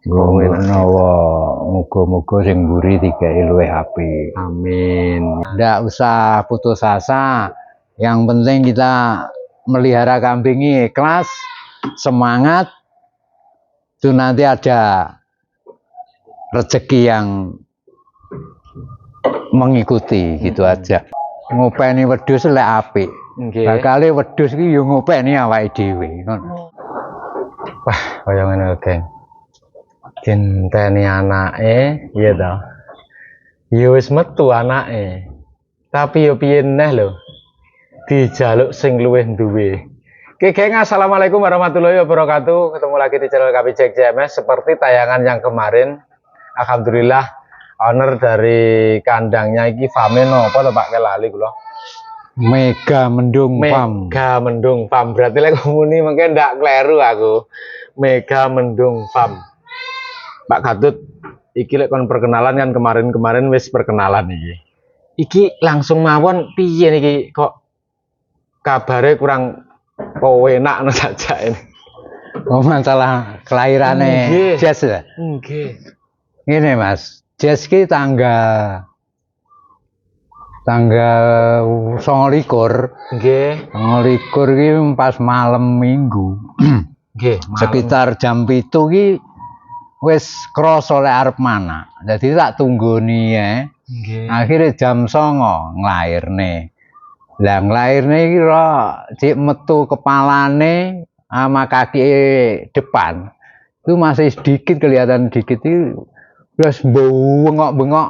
Menawa muga-muga sing mburi digawe luwih apik. Amin. Ndak usah putus asa. Yang penting kita melihara kambing ini ikhlas, semangat. Itu nanti ada rezeki yang mengikuti gitu aja. Ngopeni wedhus lek apik. Nggih. Bakale wedhus iki yo ngopeni awake dhewe ngono. Wah, kaya ngene geng. Dinteni anake, iya to. Ya wis metu anake. Tapi yo piye neh lho. Dijaluk sing luwih duwe. Oke geng, assalamualaikum warahmatullahi wabarakatuh. Ketemu lagi di channel KPJ JMS. Seperti tayangan yang kemarin, alhamdulillah owner dari kandangnya iki fame nopo to Pak kelali kula. Mega Mendung Farm. Mega Mendung Farm. Berarti lek muni mengke ndak kleru aku. Mega Mendung Farm. Pak Gatut, iki lek kon perkenalan kan kemarin-kemarin wis perkenalan iki. Iki langsung mawon piye niki kok kabare kurang enak no saja ini. Oh, masalah kelahirane Jazz ya? Nggih. Ngene Mas, Jazz ki tanggal 29. Nggih. 29 ki pas malam Minggu. Nggih, Sekitar jam 7 ki wis krasa lek arep mana. Jadi tak tunggoni ya. Nggih. Akhirnya jam 09 nglairne. Lah nglairne iki cik metu kepalane sama kaki depan. Itu masih sedikit kelihatan dikit itu terus bengok-bengok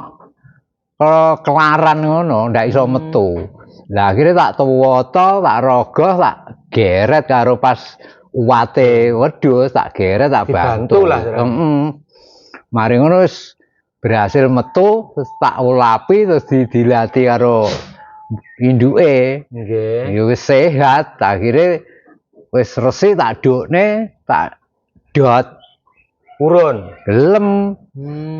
kelaran ngono, ndak iso metu. Lah akhirnya tak tuwoto, tak rogoh, tak geret karo pas uwate wedhus, tak geret tak bantu. Lah. Mari ngono wis berhasil metu, terus tak ulapi terus dilatih karo induke. Nggih. Ya wis sehat, akhirnya wis resik tak dokne, tak dot Urun. gelem.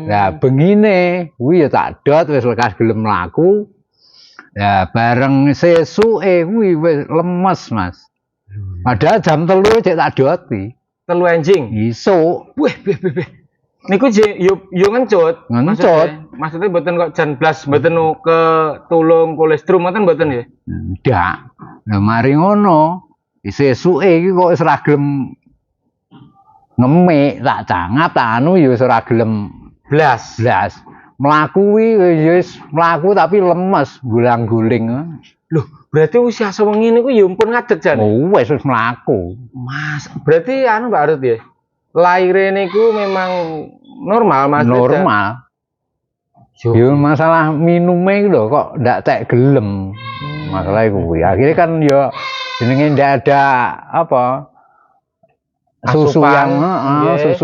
Nah, bengine kuwi ya tak dot wis lekas gelem mlaku. Ya bareng sesuke kuwi wis lemes, Mas. Padahal jam 3 cek tak doti. 3 enjing. Isuk. Wih. Niku yo ngencut. Ngencut. Maksudnya mboten kok jan blas mboten ke tulung kolesterol mboten ya. Ndak. Nah, mari ngono. Sesuke iki kok wis ora gelem ngemik, tak cangap tak anu ya wis ora gelem Blas. Mlaku kuwi wis mlaku tapi lemes, gulang-guling. Loh, berarti usia sewengi niku ya ampun ngadeg jan. Oh, wis mlaku. Mas, berarti anu Mbak Arut ya. Laire niku memang normal Mas. Normal. Yo masalah minume lho kok ndak tek gelem. Masalah iku kuwi. Akhirnya kan yo jenenge ndak ada apa? Susu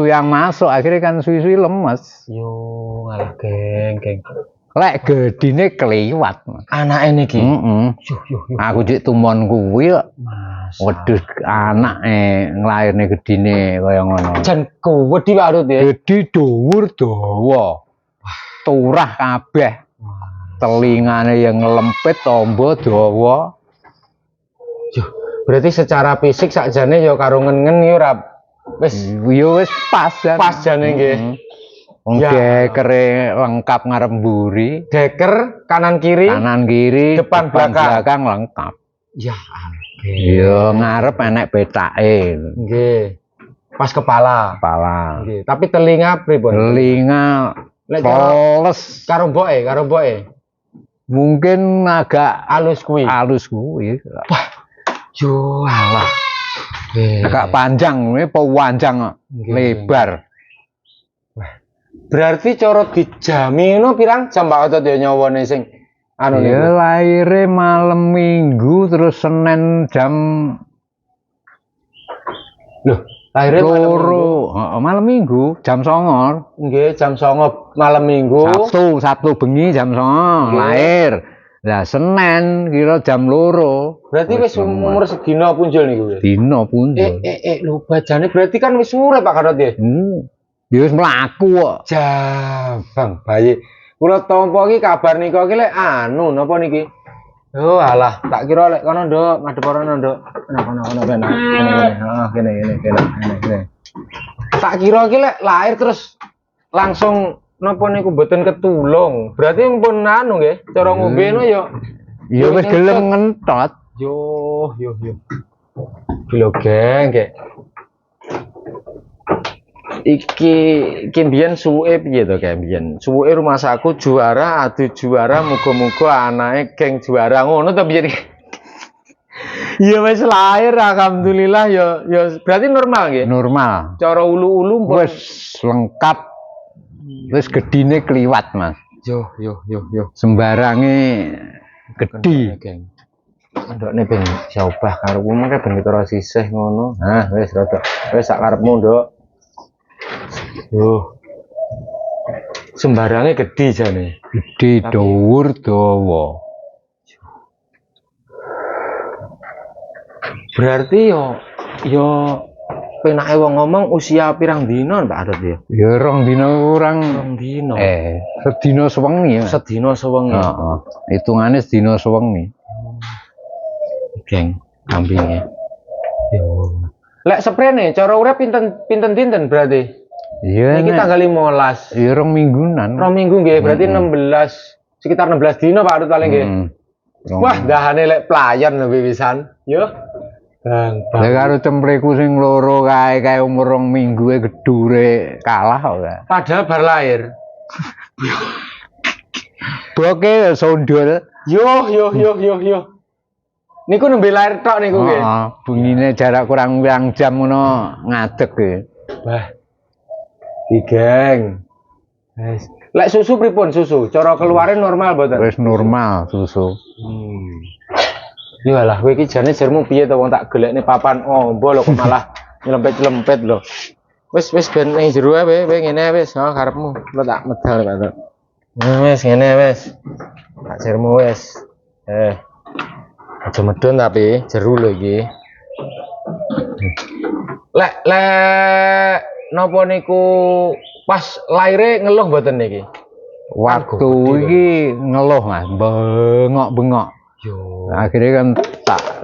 yang masuk akhirnya kan suwi-suwi lemes. Yo ngalah geng. Lek gedine kliwat. Anake niki. Aku cek tumon kuwi kok. Wedhus anake nglairne gedine kaya ngono. Jan kuwedi Pak Arut ya. Gedhi dhuwur dawa. Turah kabeh. Telingane yang ngelempit, tombo dawa. Berarti secara fisik sakjane ya karo ngen-ngen ya ora wis pas ya. Pas jane nggih. Wong dekere lengkap ngarep mburi, deker kanan kiri, depan belakang lengkap. Ya, iya ngarep enek petake. Nggih. Pas kepala. Nggih. Tapi telinga pripun? Telinga poles karo mboke. Mungkin agak halus kuwi. Wah, jualah. Agak panjang, panjang lebar. Berarti cara dijami ngono pirang jam Pak Otot ya nyawane sing anu niku. Ya laire malam Minggu terus Senin jam Loh, laire malam Minggu jam 09.00. Nggih, jam 09.00 malam Minggu. Sabtu bengi jam 09.00 lahir. Lah Senin kira jam 2. Berarti wis umur sedina punjul niku ya. Dina punjul. Lho bajane berarti kan wis urip Pak Karot ya. Ya wis mlaku kok. Jabang bayi. Kula tampa iki kabar nika iki lek anu napa niki? Oh alah, tak kira lek kono nduk, madhep rono nduk. Kono. Kene. Heeh, kene. Tak kira iki lek lahir terus langsung napa niku mboten ketulung. Berarti pun anu nggih, cara ngombeno ya Ya wis gelem ngentot. yo. Lho geng, Gek. Iki mbiyen suwuke piye to kae mbiyen? Suwuke rumah saku juara, adu juara, muga-muga anake geng juara ngono to mbiyen. Ya wis lahir alhamdulillah ya berarti normal nggih. Normal. Cara ulu-ulu pun Wis lengkap. Wis gedine kliwat, Mas. yo. Sembarange gedhi. Geng. Ndokne ben siobah karepmu mengke ben ketara sisih ngono. Nah, wis rada. Wis sak karepmu, Nduk. Yo. Sembarange gedhi jane. Gedhi dhuwur dawa. Berarti yo penake wong ngomong usia pirang dina Pak Arut ya? Ya 2 dina kurang. 2 dina. Sedina sewengi ya. Sedina sewengi. Heeh. Hitungane sedina sewengi. Geng, kambingnya. Yo. Lek sprene cara urip pinten dinten berarti? Iya. Iki tanggal 15. Ya 2 minggunan. 2 minggu nggih, berarti 16 sekitar 16 dina Pak Arut paling nggih. Wah, dahane lek pelayan lebih pisan. Yo. Bang. Lek karo cempreku sing loro kae umur 2 minggu gedhure kalah kok. Padahal bar lahir. Boke sondol. Yo. Niku nembe lahir tok niku nggih. Heeh, bengine jarak kurang 2 jam ngono ngadeg nggih. Wah. Iki geng. Wes. Lek susu pripun susu? Cara keluare normal mboten? Wis normal susu. Iya lah, kowe iki jane jermu piye to wong tak golekne papan ombo lho kok malah nyelempet-nyelempet lho. Wis ben ning jero ae kowe ngene wis, karepmu. Lo tak medal Pak. Wis ngene wis. Tak jermu wis. Aja medun tapi jeru lho iki. Lek napa niku pas laire ngeluh mboten niki? Waktu iki ngeluh Mas, bengok-bengok. Yo. Akhirnya kan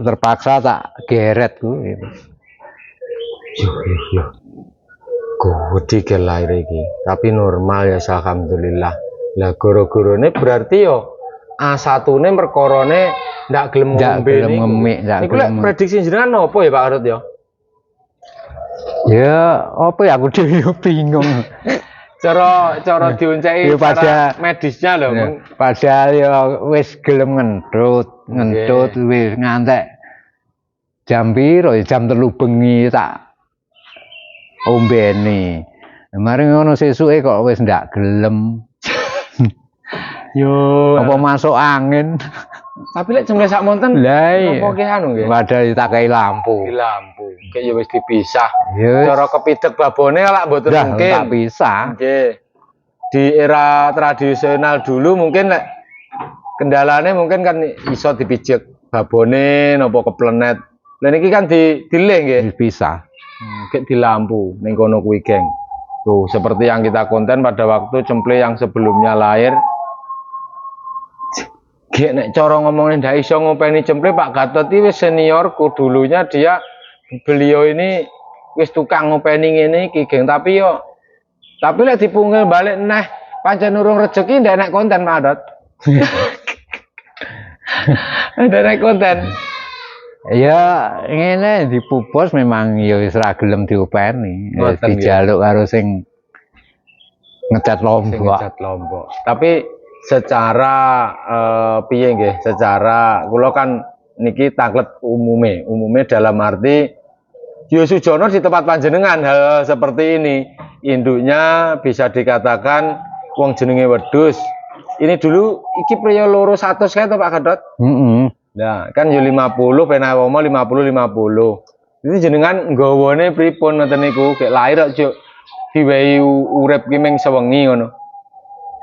terpaksa tak geret ku gitu. Yo. Gede ke lahir iki, tapi normal ya alhamdulillah. Lah goro-gorone berarti yo A1-ne perkarane ndak gelem ngombe niku. Niku lek prediksi jenengan apa ya Pak Arut ya? Ya, apa ya aku dhewe bingung. Cara dionceki Ya, cara medisnya lho. Ya, padahal ya wis gelem ngentut wis ngantek jam piro ya jam 3 bengi tak ombeni. Mari ngono sesuke kok wis ndak gelem. Yo. Apa masuk angin? Tapi lek jemle sak monten Lah iya. apa ki anu nggih? Padahal tak kei lampu. Di lampu. Kayak ya wis dipisah. Ya. Cara kepidek babone lak mboten mungkin. Tak bisa. Nggih. Di era tradisional dulu mungkin lek kendalane mungkin kan iso dipijek babone napa keplenet. Lah niki kan dileh nggih. Bisa. Kayak di lampu ning kono kuwi geng. Tuh, seperti yang kita konten pada waktu cemple yang sebelumnya lahir. Gek nek cara ngomongin ndak iso ngopeni cemple Pak Gatot iki wis seniorku dulunya beliau ini wis tukang ngopeni ngene iki geng tapi lek dipungil balik neh pancen urung rezeki ndak enak konten Pak Gatot. Ndak enak konten. Ya ngene dipupus memang ya wis ra gelem diopeni. Wis dijaluk karo sing ngecat Lombok. Tapi secara piye nggih? Secara kula kan niki taklet umume dalam arti Yo Sujono di tempat panjenengan hal seperti ini. Induknya bisa dikatakan wong jenenge wedhus. Ini dulu iki priya loro 100 kae to Pak Gatot? Nah, kan yo 50 penawomo 50. Ini jenengan nggawane pripun ngoten niku? Gek lahir kok juk diwehi urip ki ming sewengi ngono.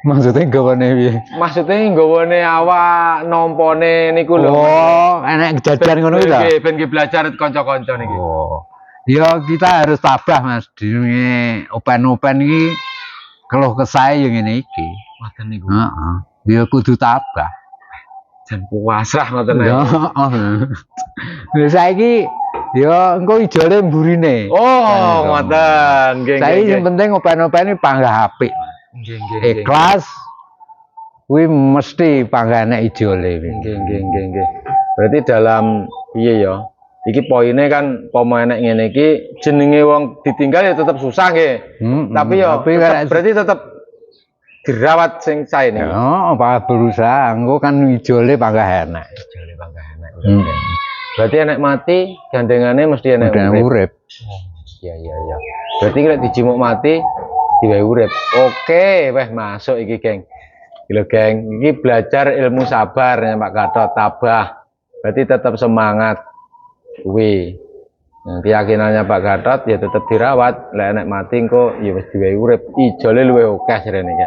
Maksudnya nggawane piye? Maksudnya nggawane awak nampane niku lho. Oh, enek kejadian ngono iki ta? Nggih, ben belajar kanca-kanca niki. Oh. Ya kita harus tabah Mas. Dene open-open iki keluh kesah yo ngene iki. Ngoten niku. Heeh. Ya kudu tabah. Jan puasrah ngoten ae. Ya, heeh. Lha saiki Ya engko ijole mburine. Oh, ngoten. Nggih, Saiki nggih. sing penting open-opene panggah apik. Nggih, nggih. Ikhlas kuwi mesti panggah nek ijole. Nggih. Berarti dalam piye ya? Iki poinnya kan pomo enek ngene iki jenenge wong ditinggal ya tetep susah nggih. Tapi ya berarti tetep dirawat sing sae nih. Ya, apa berusaha engko kan ijole panggah enak. Ijole panggah enak. Berarti enek mati gandengane mesti enek urip. Iya. Berarti nek dijimuk mati diwehi urip. Oke, weh masuk iki, geng. Lho, geng, iki belajar ilmu sabar ya Pak Gatot, tabah. Berarti tetap semangat. Kuwi. Nah, keyakinannya Pak Gatot ya tetap dirawat, lek enek mati engko ya wis diwehi urip. Ijole luwih akeh jarene iki.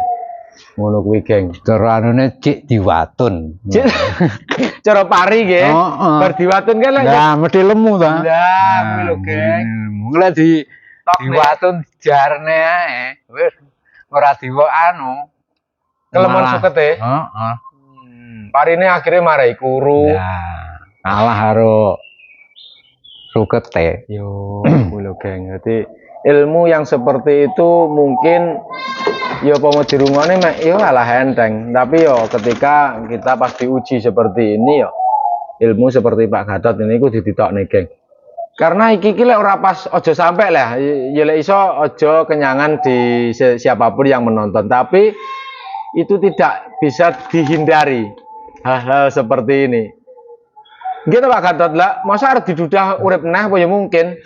Ngono kuwi, geng. Cara anune cik diwatun. Cara pari nggih. Bar diwatun kan lek nah mesti lemu ta. Lah, kuwi lho, geng. Mulai diwatun jarne ae. Wis ora diwo anu. Kelemon sukete. Heeh. Parine akhirnya marai kuru. Nah, kalah karo sukete. Yo, kuwi lho, geng. Jadi ilmu yang seperti itu mungkin ya apa mau dirungokne mek yo alah enteng, tapi yo ketika kita pas diuji seperti ini yo ilmu seperti Pak Gatot ini ku dititokne, geng. Karena iki lek ora pas ojo sampai lah, ya lek iso ojo kenyangan di siapapun yang menonton, tapi itu tidak bisa dihindari hal-hal seperti ini. Gitu Pak Gatot lah, masa harus didudah urip neh apa ya mungkin?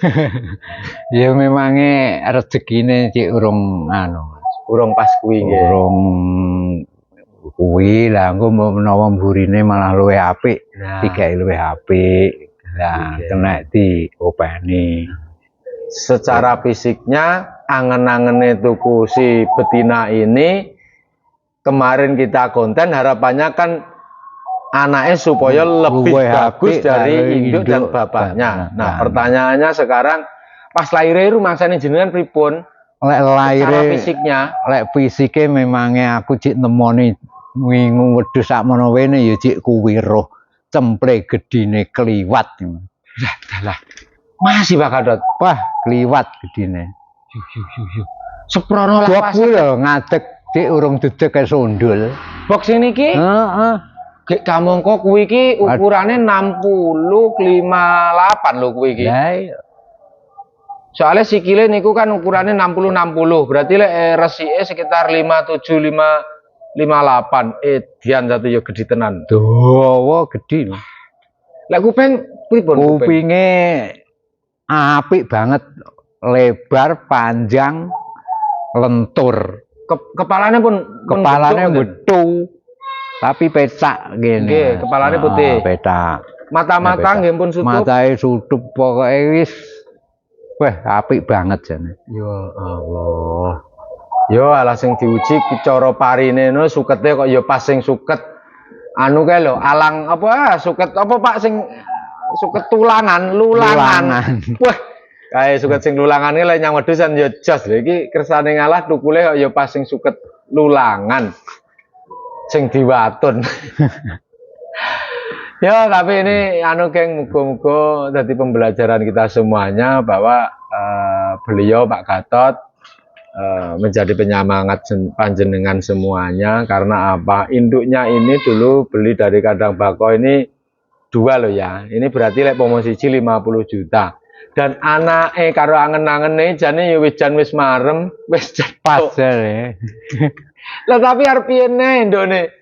Ya memangnya rezekine cik urung anu. Urung pas kuwi nggih. Urung kuwi lah engko menawa mburine malah luwih apik. Nah. Digawe luwih apik. Lah kena diopeni. Secara fisiknya angen-angene tuku si betina ini kemarin kita konten harapannya kan anaknya supaya lebih bagus dari induk dan bapaknya. Nah, pertanyaannya sekarang pas lahirnya rumangsane jenengan pripun? Lek lahire fisiknya, lek fisike memangnya aku cik nemoni wingu wedhus sak mono wene ya cik kuwi roh cemple gedine kliwat. Lah, masih Pak Gatot. Wah, kliwat gedine. Yuh. Seprono lah Bok lho ngadeg cik urung dedeg kaya sondul. Box niki? Heeh. Gek kamangka kuwi iki ukurane 60-58 lho kuwi iki. Lah iya. Soalnya sikile niku kan ukurannya 60-60, berarti resike sekitar 57-58. Dian satu ya gede tenan. Dawa gede. Lek kuping pripun? Kupinge apik banget, lebar, panjang, lentur. Kepalanya pun Betu. Tapi petak gini. Nggih, kepalanya putih. Petak. Mata-mata nggih pun sutup. Matae sutup pokoke wis wah, apik banget jane. Ya Allah. Yo alah sing diuji cara parine no sukete kok ya pas sing suket anu kae lho, alang apa suket apa Pak sing suket lulangan. Wah, kae suket sing lulangan iki lek nyang wedusan ya jos lho iki kersane ngalah tukule kok ya pas sing suket lulangan. Sing diwatun. Ya, tapi ini anu geng, muga-muga jadi pembelajaran kita semuanya bahwa beliau Pak Gatot menjadi penyemangat panjenengan semuanya karena apa? Induknya ini dulu beli dari kandang bako ini 2 loh ya. Ini berarti lek promosi 50 juta. Dan anak karo angen-angene jane ya wis marem, wis pas jare. Lah tapi arep piye ne ndone?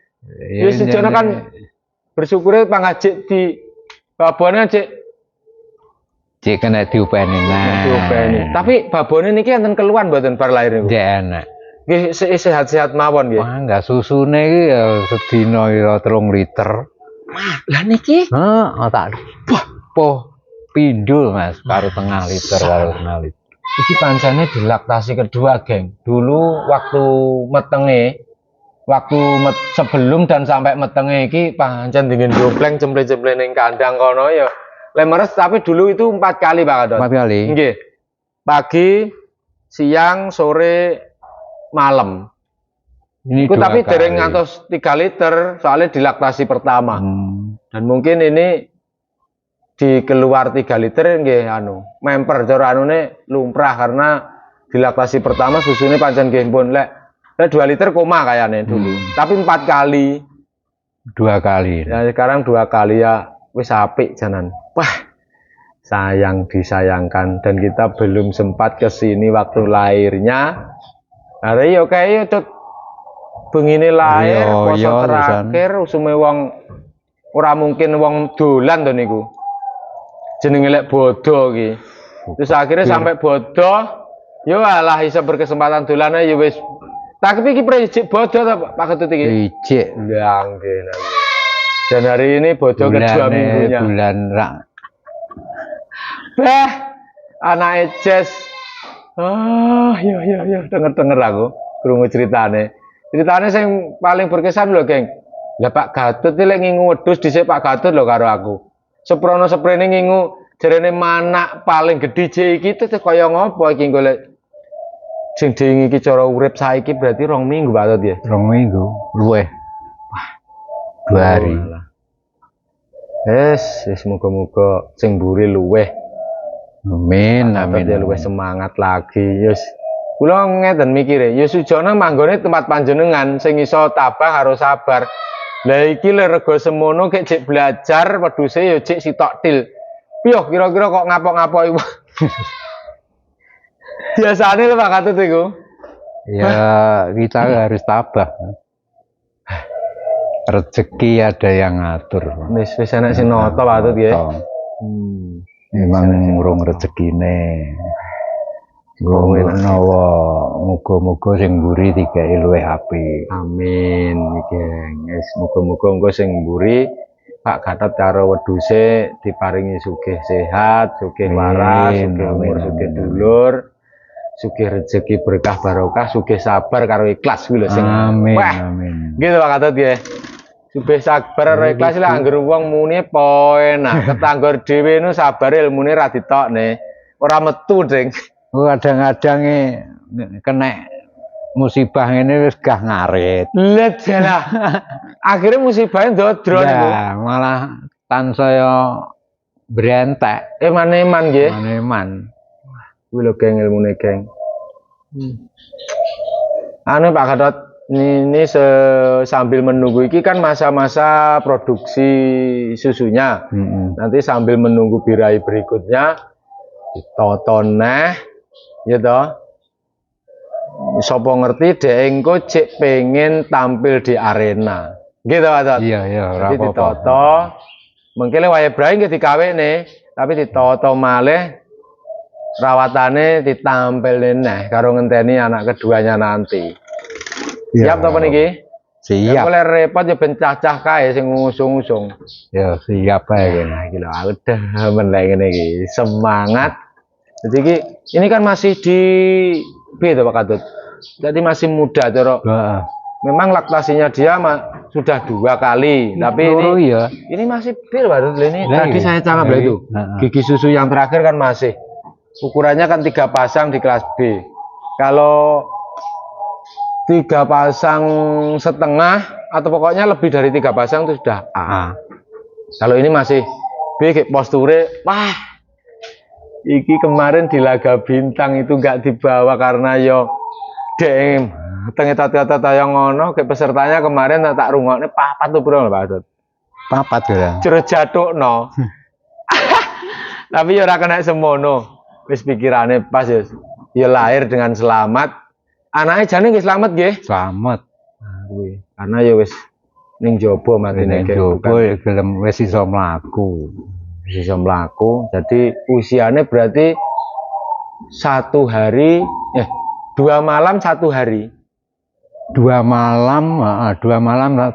Ya sejane kan bersyukur pangajik di babone cek kena diupeni nah. Diupeni. Tapi babone niki enten keluhan mboten bar lahir niku. Nggih enak. Nggih sehat-sehat mawon nggih. Wah, enggak susune iki ya sedina ya 3 liter. Lah niki? Heeh, tak. Poh pindul Mas, karo tengah liter karo tengah liter. Iki pancene dilaktasi kedua, geng. Dulu waktu metenge sebelum dan sampai metenge iki pancen dingin dobleng cemple-cemple ning kandang kono ya. Lemeres tapi dulu itu 4 kali Pak Gatot. 4 kali. Nggih. Pagi, siang, sore, malam. Ini Iku tapi dereng ngantos 3 liter soalnya dilaktasi pertama. Dan mungkin ini keluar 3 liter nggih anu memper cara anune lumrah karena di laktasi pertama susune pancen nggih pun lek 2 liter koma kayaknya dulu tapi 4 kali 2 kali. ya sekarang 2 kali ya wis apik janan wah sayang disayangkan dan kita belum sempat kesini waktu lahirnya hari yo kayak cut bengine lahir Iya, poso iya, terakhir usume wong ora mungkin wong dolan to niku jenenge lek bodo iki terus akhirnya sampai bodo yo alah iso berkesempatan dolan ya wis tapi iki prejik bodo ta Pak Ketut iki Ijik ya nggih dan hari ini bodo kedua minggunya bulan rak anak Jess yo denger aku krungu ceritane sing paling berkesan lho geng lah Pak Gatut iki lek ngingu wedhus dhisik Pak Gatut lho karo aku seprono seprene ngingu jarene manak paling gedhe jek iki terus kaya ngopo iki golek sing ding iki cara urip saiki berarti 2 minggu Pak Gatut ya 2 minggu luweh. Wah, 2 hari. Wis muga-muga sing mburi luweh. Amin, amin. Ya luwih semangat lagi. Yus. Kula ngeten mikire, ya sujana manggone tempat panjenengan sing iso tabah harus sabar. Lah iki le rego semono kek cek belajar wedhuse ya cek sitok til. Piye kira-kira kok ngapok-ngapok iku? Biasane lho Pak Katut iku. Ya, kita harus tabah. Rezeki ada yang ngatur. Wis enak sing nata Pak Katut ya. Memang ngurung rezekine. Menawa muga-muga sing mburi digawe luwih apik. Amin geng. Wis muga-muga engko sing mburi Pak Gatot karo wedhuse diparingi sugih sehat, sugih waras, sugih umur, sugih dulur, sugih rezeki berkah barokah, sugih sabar karo ikhlas kuwi lho sing. Amin. Wah, Amin. gitu Pak Gatot ya. Sugih sabar karo ikhlas lah anggere wong muni po enak, ketanggor dhewe nu sabar ilmune ra ditokne. Ora metu, Ding. Kadang-kadang kena musibah ini wis gah ngarit. Let lah. Akhirnya musibahnya dodro niku. Ya, malah tansaya brentek. Eman-eman nggih. Eman. Kuwi lho geng ilmune geng. Anu Pak Gatot, ini sambil menunggu iki kan masa-masa produksi susunya. Nanti sambil menunggu birahi berikutnya ditonton ya toh. Sopo ngerti dhek engko cek pengen tampil di arena. Gitu Pak Gatot. Iya, iya, ora Jadi apa-apa. ditoto. Mengkele wayahe brahi nggih dikawekne, tapi ditoto malih rawatane ditampilne neh karo ngenteni anak keduanya nanti. Siap to niki? Siap. Boleh repot ya ben cacah kae sing ngusung-usung. Ya, siap ae. Nah, iki lho udah men lek ngene iki. Semangat. Jadi ini kan masih di piye to Pak Gatot? Jadi masih muda cara. Heeh. Memang laktasinya dia sudah 2 kali, tapi ini masih pil Pak Gatot ini. Tadi saya cakap itu. Gigi susu yang terakhir kan masih ukurannya kan 3 pasang di kelas B. Kalau 3 pasang setengah atau pokoknya lebih dari 3 pasang itu sudah A. Kalau ini masih B, posture, wah. Iki kemarin di Laga Bintang itu nggak dibawa karena yo dem ternyata yang ngono ke pesertanya kemarin tak rungokne papat tuh bro Pak Gatot. Papat ya. Jero jatukno. Tapi ya ora kena semono. Wis pikirane pas ya. Ya lahir dengan selamat. Anaknya jane nggih selamat nggih. Selamat. Nah, kuwi. Karena ya wis ning jaba matine Jopo ya gelem wis iso mlaku. Bisa melaku, jadi usianya berarti 1 hari, 2 malam 1 hari. 2 malam, 2 malam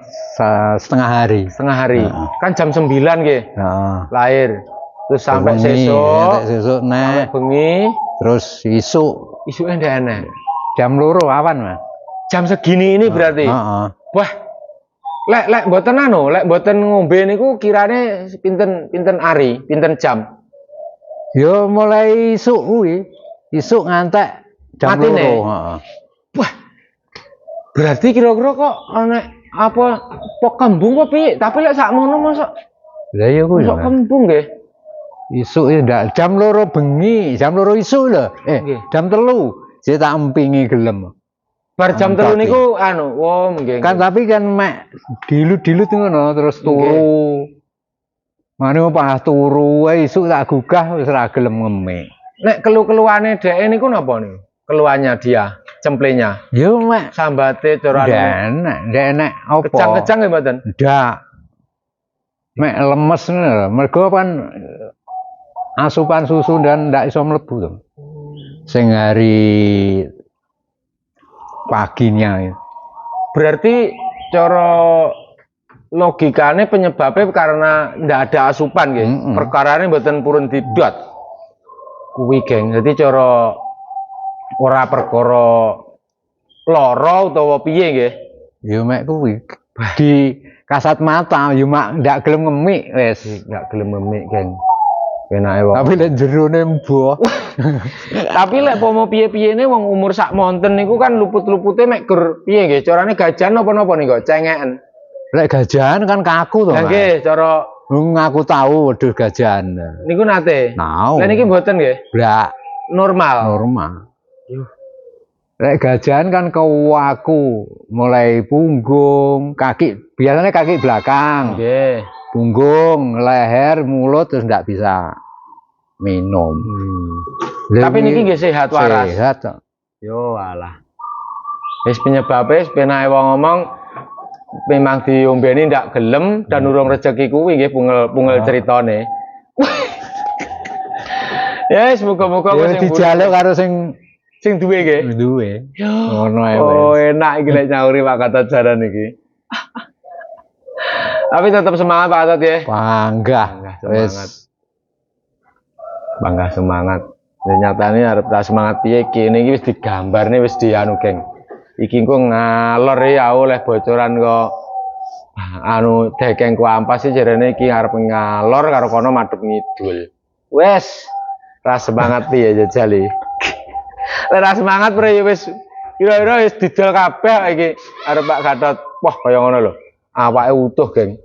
setengah hari. Setengah hari. Kan jam 9 nggih. Lahir. Terus sampai sesuk nek bengi, terus isuk ndek enek. Jam 2 awan, Mas. Jam segini ini berarti. Wah. Lek mboten anu, lek mboten ngombe niku kirane pinten ari, pinten jam. Yo mulai isuk kuwi. Isuk ngantek jam 2. Wah. Berarti kira-kira kok ana apa kembung apa piye? Tapi lek sakmono mosok. Lah iya kuwi. Mosok kembung nggih. Isuk ya ndak jam loro bengi, jam loro isuk lho. Nggih. Jam 3 saya tak empingi gelem. Bar jam 3 niku anu, oh nggih. Kan tapi kan mek dilut-dilut ngono terus turu. Mane pas turu wae isuk tak gugah wis ora gelem ngemik. Nek kelu-keluane dhek niku napa niku? Keluhannya dia, cemplenya. Yo mek Sambate cara ndak enak apa? kejang-kejang nggih mboten? Ndak. Mek lemes ngono lho. Mergo kan asupan susu dan ndak iso mlebu to. Sing hari paginya itu. Berarti cara logikane penyebabnya karena ndak ada asupan nggih. Perkarane mboten purun didot. Kuwi geng. Dadi cara ora perkara lara utawa piye nggih. Ya mek kuwi di kasat mata ya mak ndak gelem ngemik wis. Ndak gelem ngemik geng. Enake wong. Tapi lek jerone mbuh. Tapi lek pomo piye-piyene wong umur sak monten niku kan luput-lupute mek gur piye nggih? Carane gajan napa-napa niku cengeken. Lek gajahan kan kaku to. Ya nggih, cara ngaku tahu wedhus gajahan. niku nate. Nau. Lah niki mboten nggih? Ndak Normal. normal. Lek gajahan kan kewaku mulai punggung, kaki, biasanya kaki belakang, Nggih. punggung, leher, mulut terus ndak bisa minum. Tapi niki nggih sehat waras. Sehat. Toh. Yo alah. Wis penyebabe penake wong ngomong memang diombeni ndak gelem dan urung rezeki kuwi nggih pungel ceritane. Ya, muga-muga Ya dijaluk karo sing duwe nggih. duwe. Yo. Ngono ae Oh, wis. enak iki lek nyauri Pak Gatot jaran iki. Tapi tetap semangat Pak Gatot ya. Panggah. Wis. Bangga semangat. Ya nyatane arep tak semangat piye kene iki wis digambarne wis dianu geng. Iki engko ngalor ya oleh bocoran kok anu dekeng ku ampas sih jarene iki arep ngalor karo kono madhep ngidul. Wes ra semangat piye jajali. Lek ra semangat pre ya wis kira-kira wis didol kabeh iki arep Pak Gatot. Wah kaya ngono lho. Awake utuh, geng.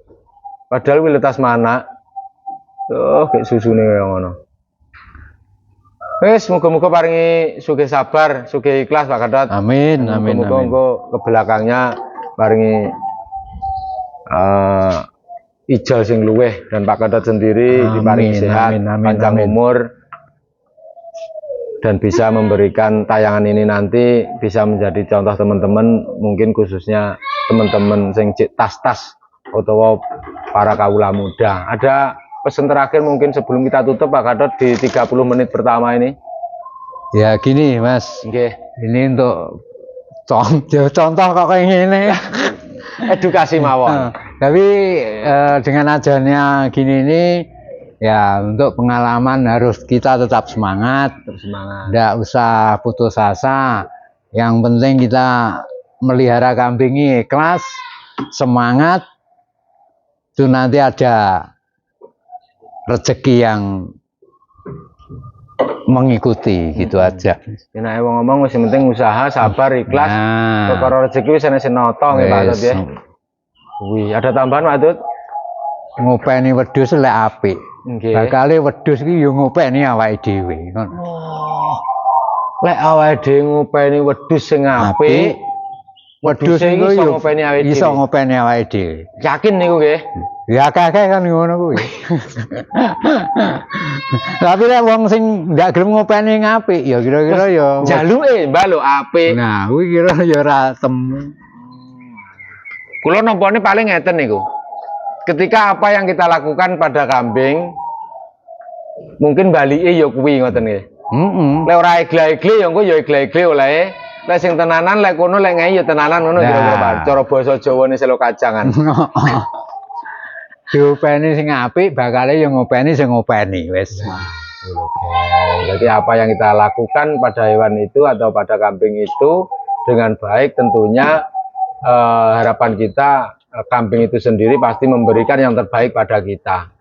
Padahal kuwi letas mana. Tuh, kayak susune kaya ngono. Wis muga-muga paringi sugih sabar, sugih ikhlas Pak Gatot. Amin, amin, Muga-muga amin. engko ke belakangnya paringi ijal sing luweh dan Pak Gatot sendiri Amin, diparingi sehat, amin, amin, panjang amin. umur dan bisa memberikan tayangan ini nanti bisa menjadi contoh teman-teman, mungkin khususnya teman-teman sing tas-tas atau para kaula muda. Ada pesan terakhir mungkin sebelum kita tutup Pak Gatot di 30 menit pertama ini. Ya gini, Mas. Nggih. Ini untuk contoh kok kayak gini. Edukasi mawon. Tapi dengan ajarnya gini ini ya untuk pengalaman harus kita tetap semangat. Semangat. Tidak usah putus asa. Yang penting kita melihara kambing ini ikhlas, semangat. Itu nanti ada rezeki yang mengikuti gitu aja. Nek wong ngomong wis penting usaha, sabar, ikhlas. Nah, Perkara rezeki wis ana senoto nggih Pak Gatot ya. Wih, ada tambahan Pak Gatot? ngopeni wedhus lek apik. Nggih. Bakale wedhus iki yo ngopeni awake dhewe ngono. Oh. Lek awake dhewe ngopeni wedhus sing apik, Wedhus iki iku iso yo ngopeni awake dhewe. iso ngopeni awake dhewe. Yakin niku nggih? Ya akeh kan ngono kuwi. Tapi lek wong sing ndak gelem ngopeni ngapik ya kira-kira ya Jaluke Mbak lho apik. nah kuwi kira ya ora temu. Kula nampane paling ngeten niku. Ketika apa yang kita lakukan pada kambing mungkin balike ya kuwi ngoten nggih. Heeh. Lek ora egle-egle ya engko ya egle-egle oleh. Lek sing tenanan lek kono lek ngei ya tenanan ngono Nah. kira-kira Pak. Cara basa Jawane selo kacangan. Diopeni sing apik bakale ya ngopeni sing ngopeni wis. Jadi apa yang kita lakukan pada hewan itu atau pada kambing itu dengan baik tentunya harapan kita kambing itu sendiri pasti memberikan yang terbaik pada kita.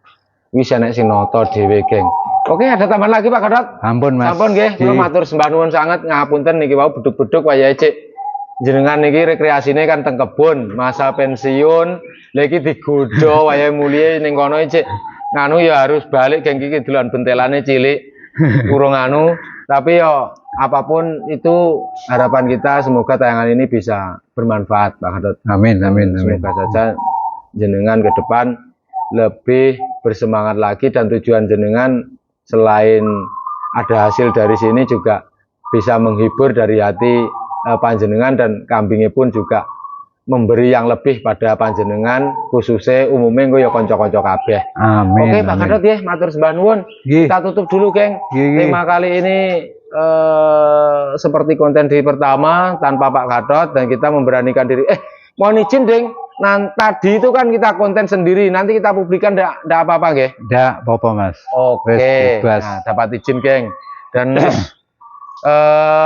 Wis enek sing noto dhewe, geng. Oke, ada tambahan lagi Pak Gatot? Ampun Mas. Sampun nggih, kula matur sembah nuwun sangat ngapunten niki wau beduk-beduk wayahe Cik. Jenengan niki rekreasine kan teng kebun, masa pensiun, lha iki digodho wayahe mulih ning kono Cik. nganu ya harus balik geng iki dolan bentelane cilik kurang anu, tapi yo apapun itu harapan kita semoga tayangan ini bisa bermanfaat Pak Gatot. Amin, amin, amin. Semoga saja jenengan ke depan lebih bersemangat lagi dan tujuan jenengan selain ada hasil dari sini juga bisa menghibur dari hati panjenengan dan kambingnya pun juga memberi yang lebih pada panjenengan khususnya umumnya gue ya konco-konco kabeh. Amin. Oke Pak Gatot ya, matur sembah nuwun. Kita tutup dulu geng. Tema kali ini seperti konten di pertama tanpa Pak Gatot dan kita memberanikan diri. Mohon izin deng. Nah tadi itu kan kita konten sendiri, nanti kita publikan ndak apa-apa nggih? Ndak apa-apa Mas. Oke. Nah, dapat izin geng. Dan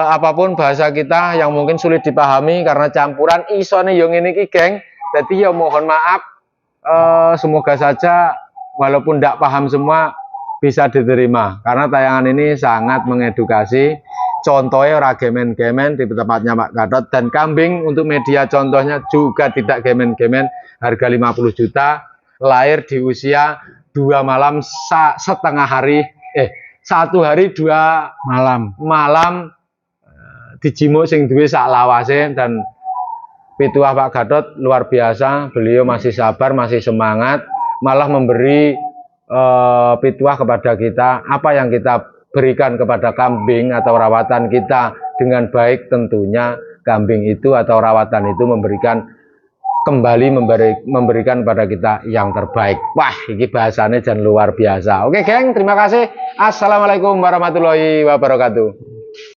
apapun bahasa kita yang mungkin sulit dipahami karena campuran isone yo ngene iki geng. Jadi ya mohon maaf, semoga saja walaupun tidak paham semua bisa diterima karena tayangan ini sangat mengedukasi. Contohnya ora gemen-gemen di tempatnya Pak Gatot dan kambing untuk media contohnya juga tidak gemen-gemen, harga 50 juta, lahir di usia 2 malam setengah hari, 1 hari 2 malam dijimuk sing duwe sak lawase. Dan pituah Pak Gatot luar biasa, beliau masih sabar, masih semangat, malah memberi pituah kepada kita apa yang kita berikan kepada kambing atau rawatan kita dengan baik. Tentunya kambing itu atau rawatan itu kembali memberikan pada kita yang terbaik. Wah, ini bahasanya dan luar biasa. Oke geng, terima kasih. Assalamualaikum warahmatullahi wabarakatuh.